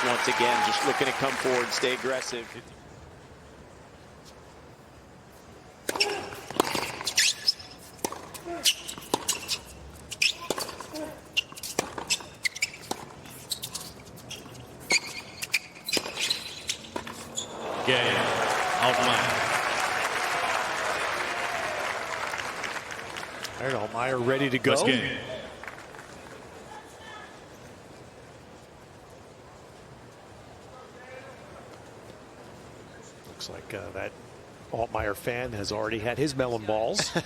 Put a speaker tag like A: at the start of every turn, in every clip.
A: once again, just looking to come forward, stay aggressive.
B: Game. Altmaier.
C: All right, Altmaier ready to go.
B: First game.
C: Looks like that Altmaier fan has already had his melon balls.
A: So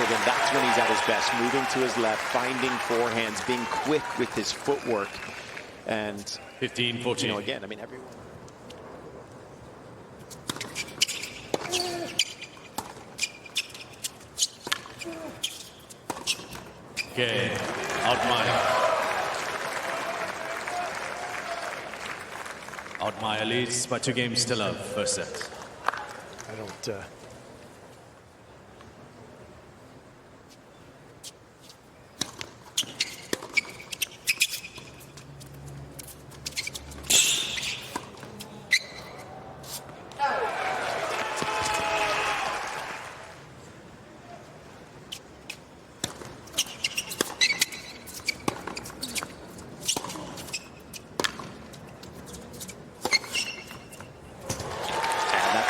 A: then that's when he's at his best, moving to his left, finding forehands, being quick with his footwork. And
B: 15-14.
A: you know, again, I mean, everyone.
B: Game. Altmaier. Altmaier leads by 2 games to love. First set.
C: I don't.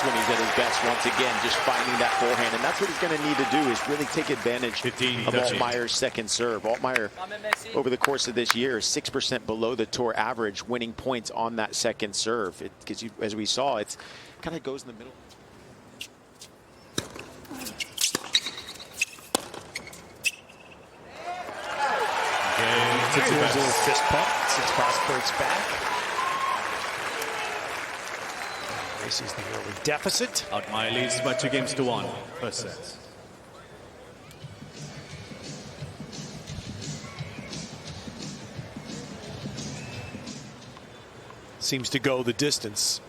A: When he's at his best once again, just finding that forehand, and that's what he's going to need to do, is really take advantage of Altmaier's second serve. Altmaier, over the course of this year, is 6% below the tour average, winning points on that second serve. Because as we saw, it's kind of goes in the middle.
C: There's a little fist pump. Tsitsipas breaks back. Races the early deficit.
B: Altmaier leads by 2 games to 1. First set.
C: Seems to go the distance.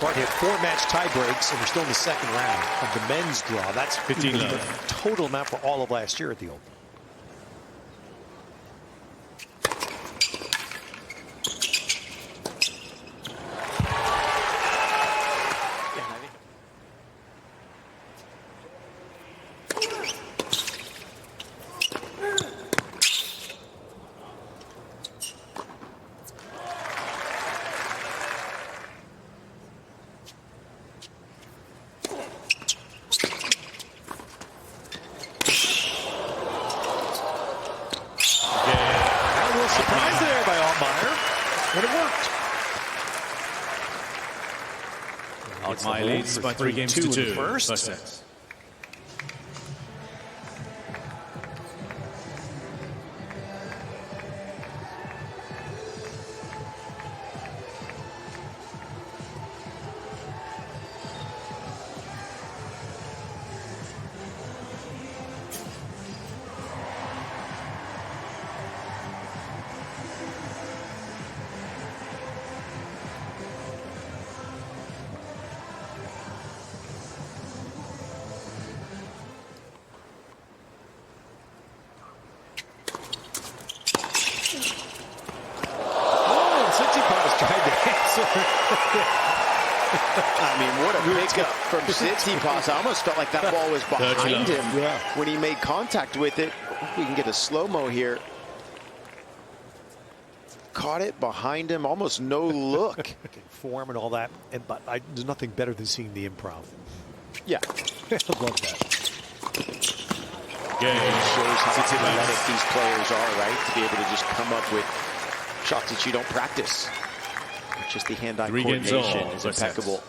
C: Bart hit 4 match tie breaks, and we're still in the second round of the men's draw. That's
B: 15
C: the total amount for all of last year at the Open. Surprise there by Altmaier, but it worked.
B: Altmaier leads by 3 games to 2.
C: First
B: set.
A: I mean, what a pickup from Tsitsipas. I almost felt like that ball was behind him when he made contact with it. We can get a slow-mo here. Caught it behind him, almost no look.
C: Form and all that, but there's nothing better than seeing the improv.
A: Yeah.
C: I love that.
B: Game.
A: It shows how athletic these players are, right? To be able to just come up with shots that you don't practice. Just the hand-eye coordination is impeccable.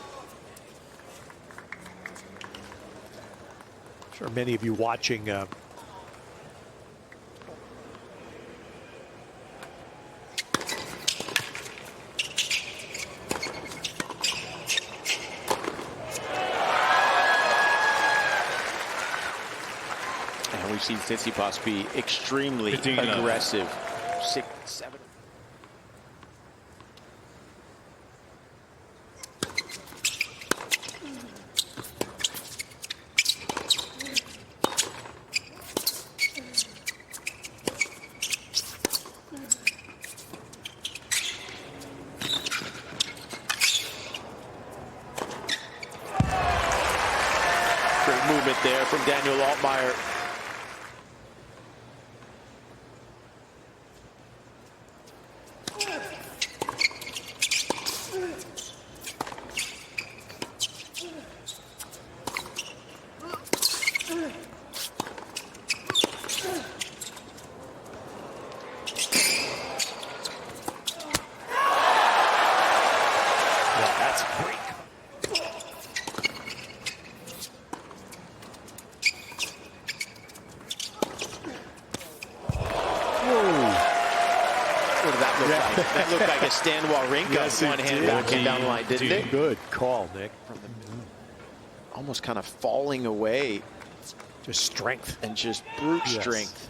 C: I'm sure many of you watching
A: we've seen Tsitsipas be extremely aggressive. 6, 7. Great movement there from Daniel Altmaier.
C: That's great.
A: What did that look like? That looked like a stand Wawrinka.
C: Yes,
A: one hand backhand down the line, didn't it?
C: Good call, Nick.
A: Almost kind of falling away.
C: Just strength.
A: And just brute strength.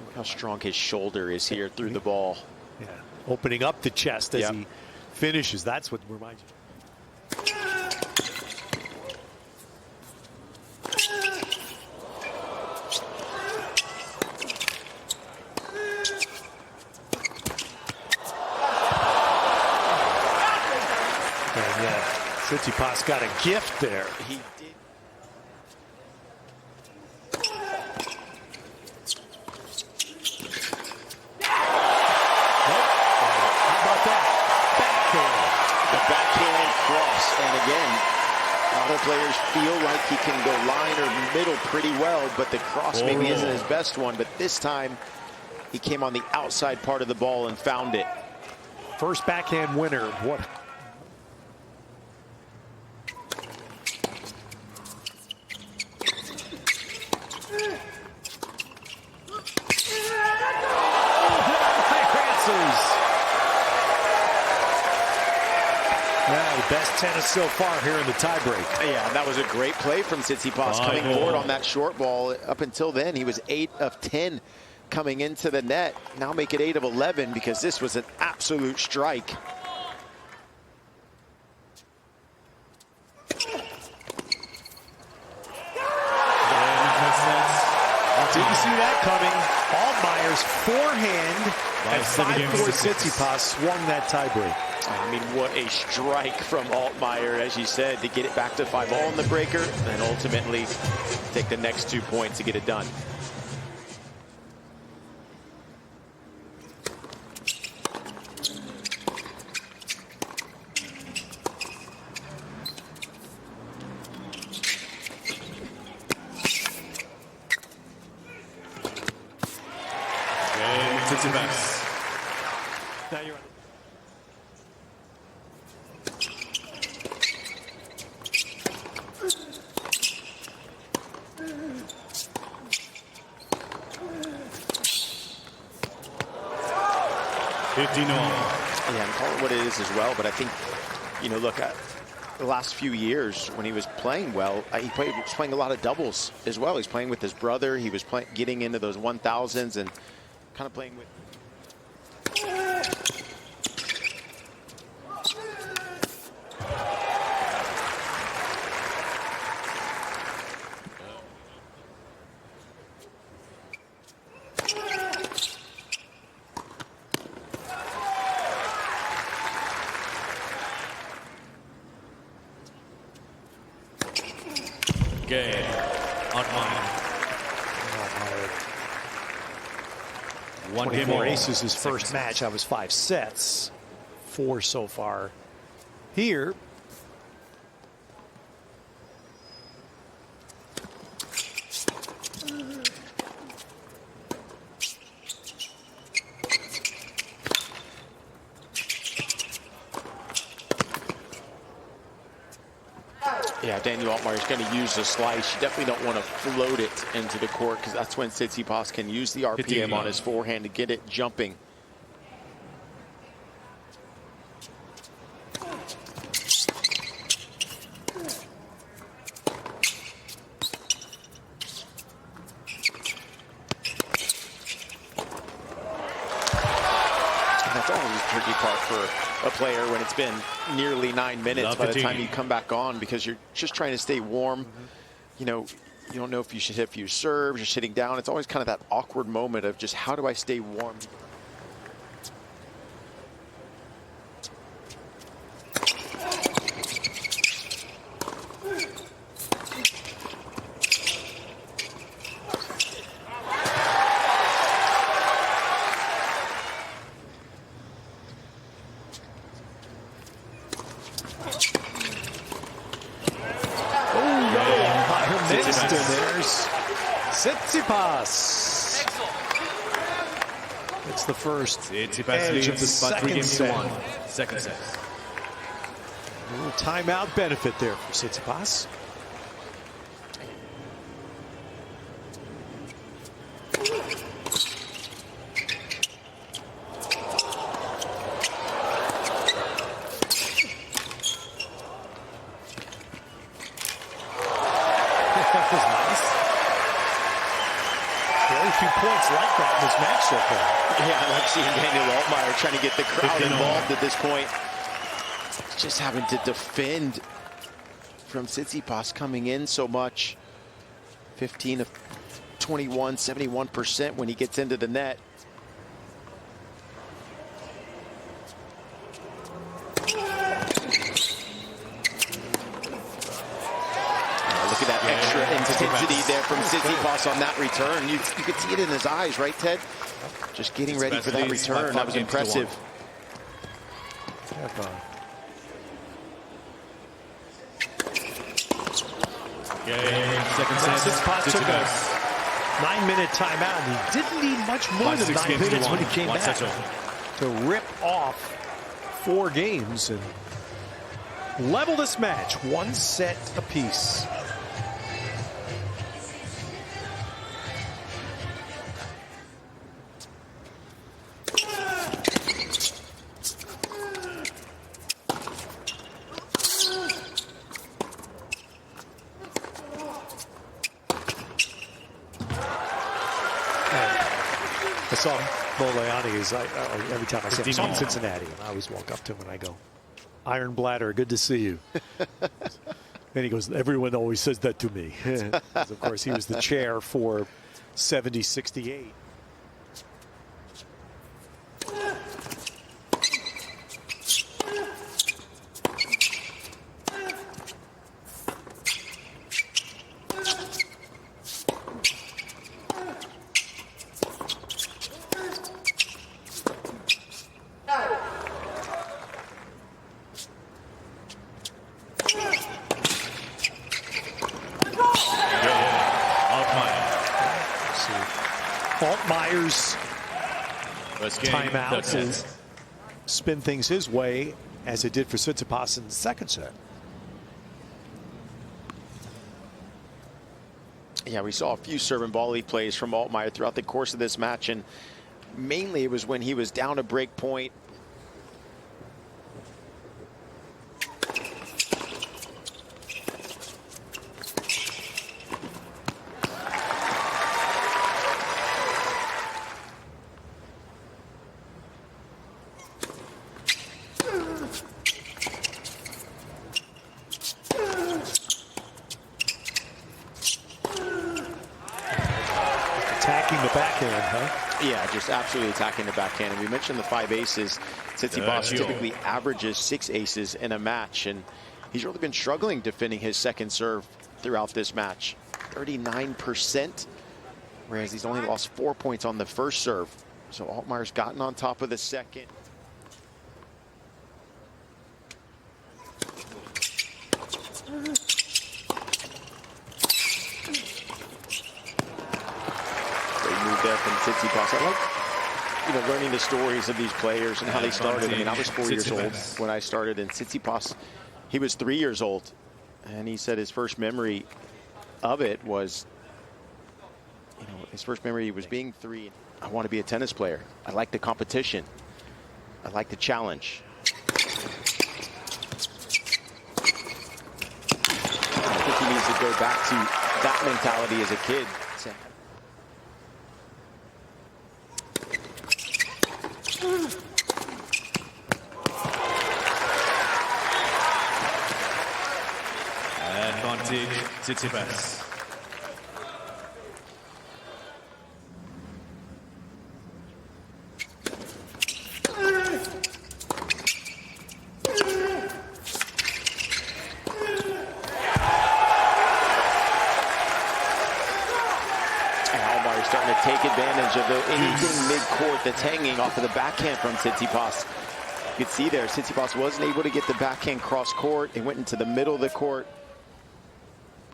A: Look how strong his shoulder is here through the ball.
C: Yeah, opening up the chest as he finishes. That's what reminds you. And yeah, Tsitsipas got a gift there.
A: He did. The backhand cross, and again, other players feel like he can go line or middle pretty well, but the cross maybe isn't his best one. But this time, he came on the outside part of the ball and found it.
C: First backhand winner. What? Yeah, the best tennis so far here in the tiebreak.
A: Yeah, that was a great play from Tsitsipas coming forward on that short ball. Up until then, he was 8 of 10 coming into the net. Now make it 8 of 11 because this was an absolute strike.
C: Didn't see that coming. Altmaier's forehand at 5-4 Tsitsipas swung that tiebreak.
A: I mean, what a strike from Altmaier, as you said, to get it back to 5-all in the breaker, and ultimately take the next 2 points to get it done.
B: Tsitsipas.
C: Now you're on.
A: Yeah, and call it what it is as well, but I think, you know, look, the last few years when he was playing well, he was playing a lot of doubles as well. He's playing with his brother. He was getting into those 1000s and kind of playing with...
B: Game. Altmaier. One game
C: 24
B: more.
C: aces his first match. I was 5 sets. 4 so far here.
A: Yeah, Daniel Altmaier is going to use the slice. You definitely don't want to float it into the court because that's when Tsitsipas can use the RPM on his forehand to get it jumping. part for a player when it's been nearly 9 minutes by the time you come back on, because you're just trying to stay warm. You know, you don't know if you should hit a few serves, you're sitting down. It's always kind of that awkward moment of just, how do I stay warm?
C: And there's Tsitsipas. It's the first edge of the second set.
B: Second set.
C: A little timeout benefit there for Tsitsipas. That was nice. Very few points like that in this match so far.
A: Yeah, I like seeing Daniel Altmaier trying to get the crowd involved at this point. Just having to defend from Tsitsipas coming in so much. 15 of 21, 71% when he gets into the net. Look at that extra intensity there from Tsitsipas on that return. You could see it in his eyes, right, Ted? Just getting ready for that return. That was impressive.
B: Second set.
C: Tsitsipas took a 9-minute timeout, and he didn't need much more than 9 minutes when he came back to rip off 4 games and level this match 1 set apiece. I saw Boleani every time I see him in Cincinnati, and I always walk up to him and I go, "Iron Bladder, good to see you." And he goes, "Everyone always says that to me." Of course, he was the chair for 70-68. Altmaier's timeout to spin things his way, as it did for Tsitsipas in the second set.
A: Yeah, we saw a few serve and volley plays from Altmaier throughout the course of this match, and mainly it was when he was down a break point.
C: Attacking the backhand, huh?
A: Yeah, just absolutely attacking the backhand. And we mentioned the 5 aces. Tsitsipas typically averages 6 aces in a match, and he's really been struggling defending his second serve throughout this match. 39%, whereas he's only lost 4 points on the first serve. So Altmaier's gotten on top of the second. There from Tsitsipas. I like, learning the stories of these players and how they started. I mean, I was 4 years old when I started, and Tsitsipas, he was 3 years old, and he said his first memory of it was, his first memory was being 3. I want to be a tennis player. I like the competition. I like the challenge. I think he needs to go back to that mentality as a kid.
B: advantage, Tsitsipas.
A: Altmaier starting to take advantage of anything mid-court that's hanging off of the backhand from Tsitsipas. You can see there, Tsitsipas wasn't able to get the backhand cross-court. It went into the middle of the court.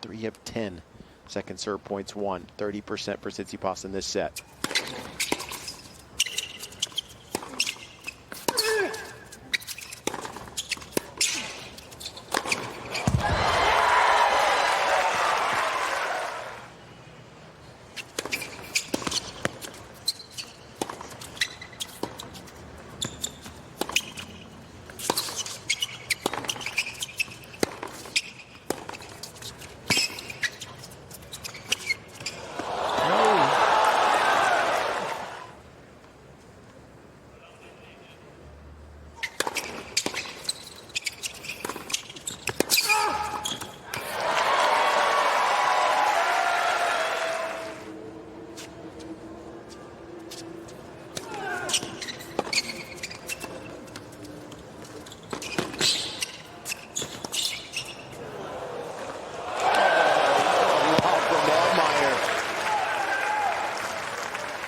A: 3 of 10. Second serve points won. 30% for Tsitsipas in this set.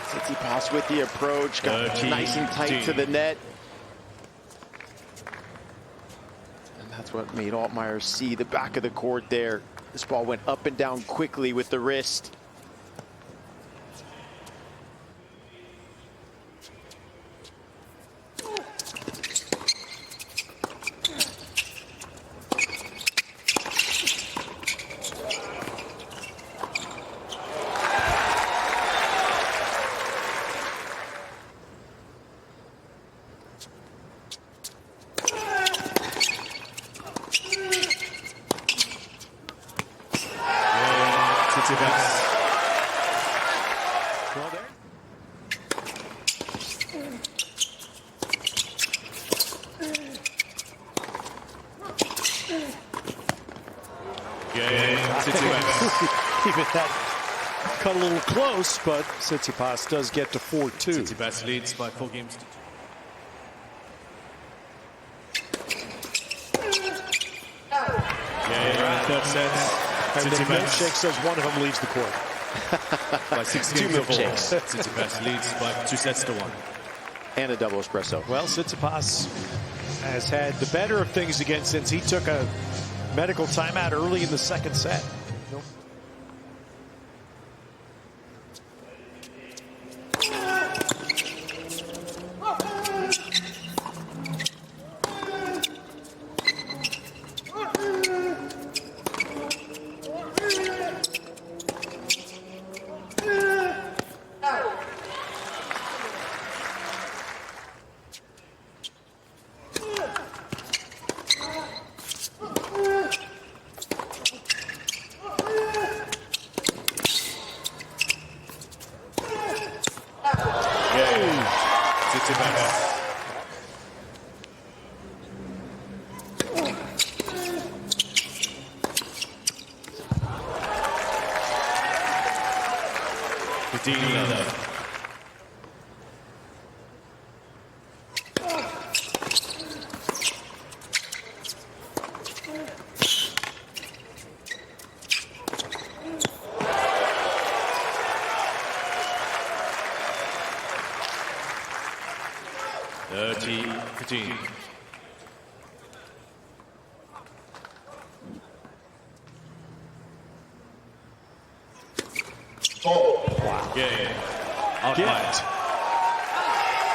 A: Tsitsipas with the approach, got nice and tight to the net. And that's what made Altmaier see the back of the court there. This ball went up and down quickly with the wrist.
C: Well, there. Even that cut a little close, but Tsitsipas does get to 4-2.
B: Tsitsipas leads by 4 games to 2. Third set.
C: And the milkshake says one of them leaves the court.
B: By 6 games to 4. Tsitsipas leads by 2 sets to 1.
A: And a double espresso.
C: Well, Tsitsipas has had the better of things again since he took a medical timeout early in the second set.
B: Wow. Game.
C: Altmaier.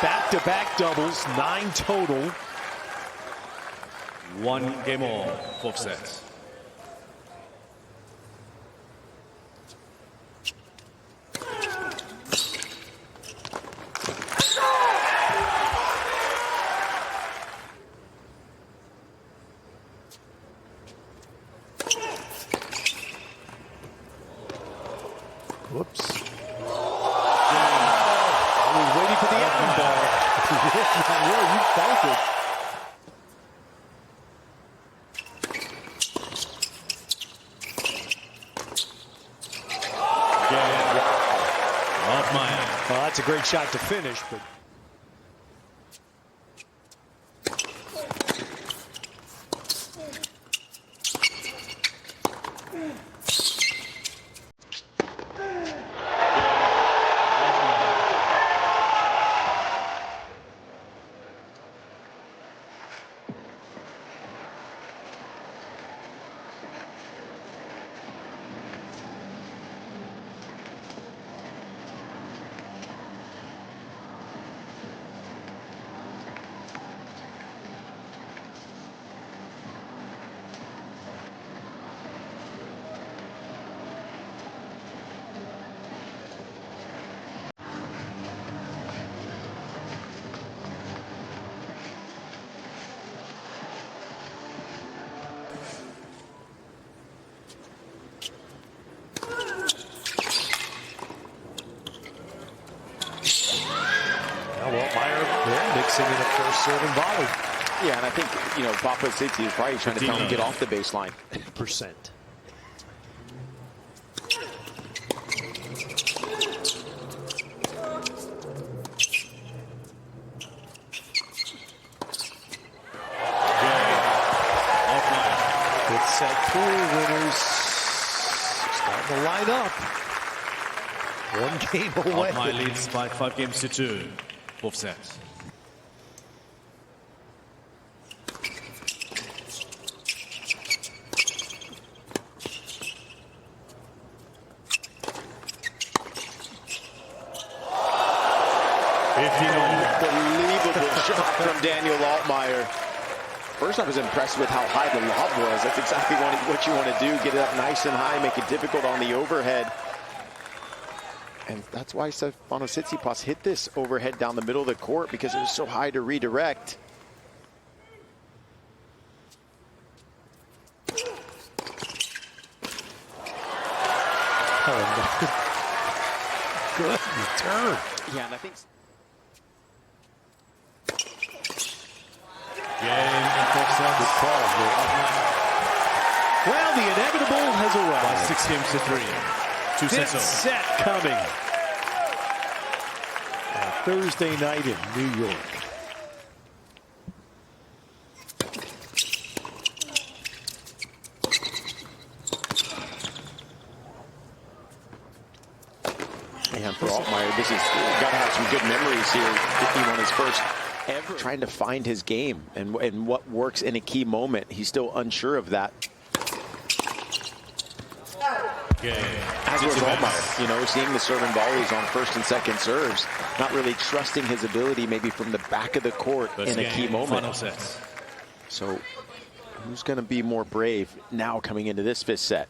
C: Back-to-back doubles, 9 total.
B: 1 game all, 4th set.
C: Whoops. I was waiting for the end ball. Yeah, you felt it.
B: Altmaier.
C: Well, that's a great shot to finish, but Altmaier mixing in a first serving volley.
A: Yeah, and I think, you know, Papa Tsitsipas is probably trying to tell him to get off the baseline.
C: Percent. Good set 3 winners starting to line up. One game away.
B: Altmaier leads by 5 games to 2. Both sets.
A: Unbelievable shot from Daniel Altmaier. First, I was impressed with how high the lob was. That's exactly what you want to do. Get it up nice and high, make it difficult on the overhead. And that's why Stefanos Tsitsipas hit this overhead down the middle of the court, because it was so high to redirect.
C: Good return.
A: Yeah, and I think...
B: Game in 4 sets.
C: Good call. Well, the inevitable has
B: By
C: arrived.
B: 6 games to 3. 2 sets
C: Fifth
B: over.
C: set coming. Thursday night in New York.
A: And for Altmaier, this is got to have some good memories here. He won his first ever. Trying to find his game and what works in a key moment. He's still unsure of that. As was Altmaier, you know, seeing the serve and volleys on first and second serves, not really trusting his ability maybe from the back of the court in a key moment. So who's going to be more brave now coming into this 5th set?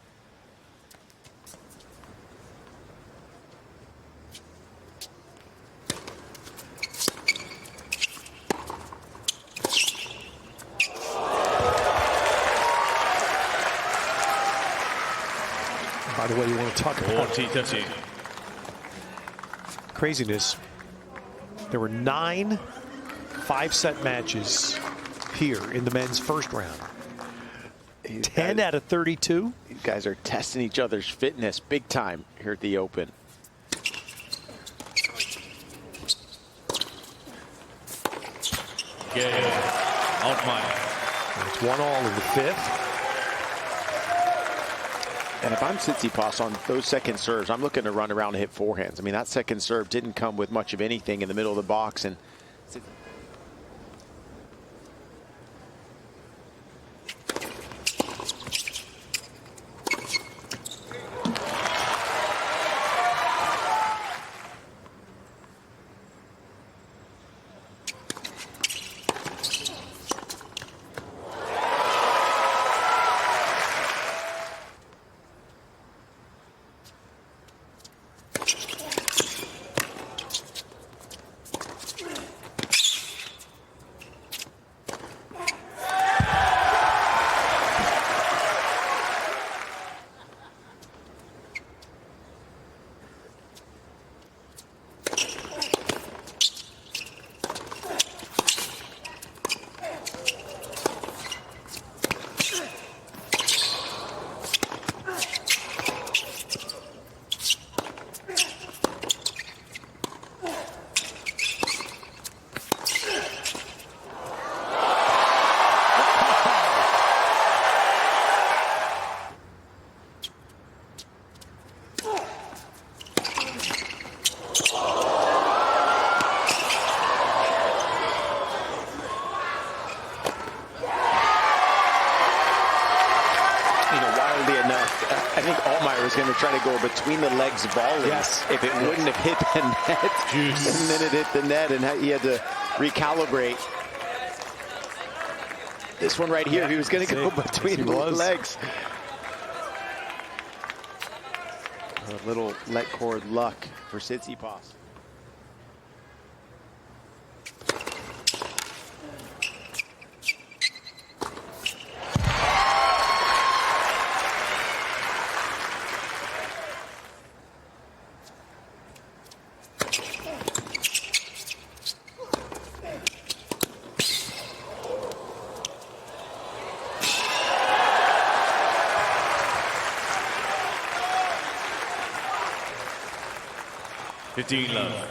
C: By the way, you want to talk about
B: 40-30.
C: craziness. There were 9 5-set matches here in the men's first round. 10 out of 32.
A: These guys are testing each other's fitness big time here at the Open.
B: Game. Altmaier.
C: It's 1-1 in the 5th.
A: And if I'm Tsitsipas on those second serves, I'm looking to run around and hit forehands. I mean, that second serve didn't come with much of anything in the middle of the box. And try to go between the legs volley.
C: Yes.
A: If it wouldn't have hit the net, and then it hit the net, and he had to recalibrate. This one right here, he was going to go between the legs. A little let cord luck for Tsitsipas.
B: Love.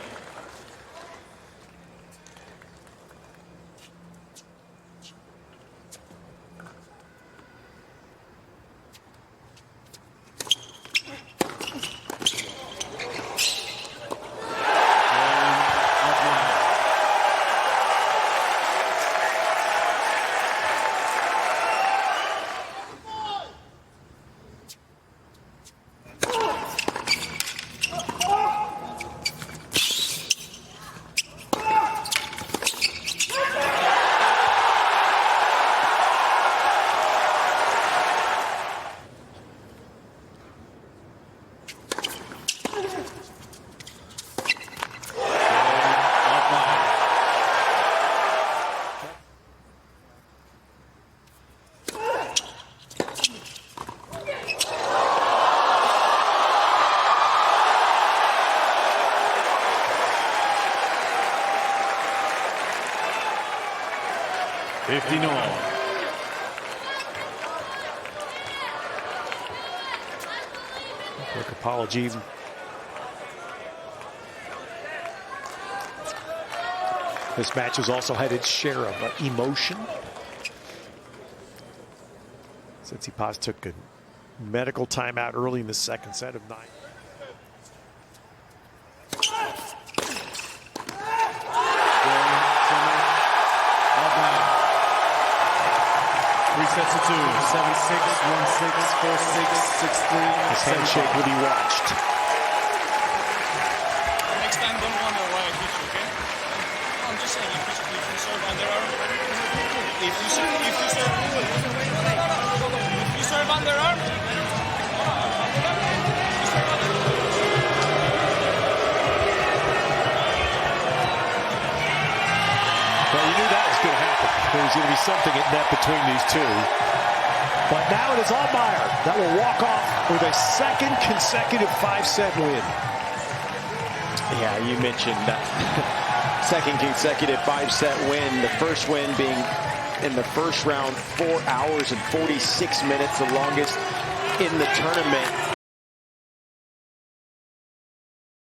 C: Quick apology. This match has also had its share of emotion. Tsitsipas took a medical timeout early in the second set of 9.
B: 3 sets to 2, 7-6, 1-6, 4-6, 6-3.
C: His handshake will be watched.
D: Next time, don't wonder why I hit you, okay? I'm just saying, if you serve underarm, if you serve underarm,
C: Well, you knew that was going to happen. There was going to be something at net between these two. But now it is Altmaier that will walk off with a second consecutive 5-set win.
A: Yeah, you mentioned that second consecutive 5-set win. The first win being in the first round, 4 hours and 46 minutes, the longest in the tournament.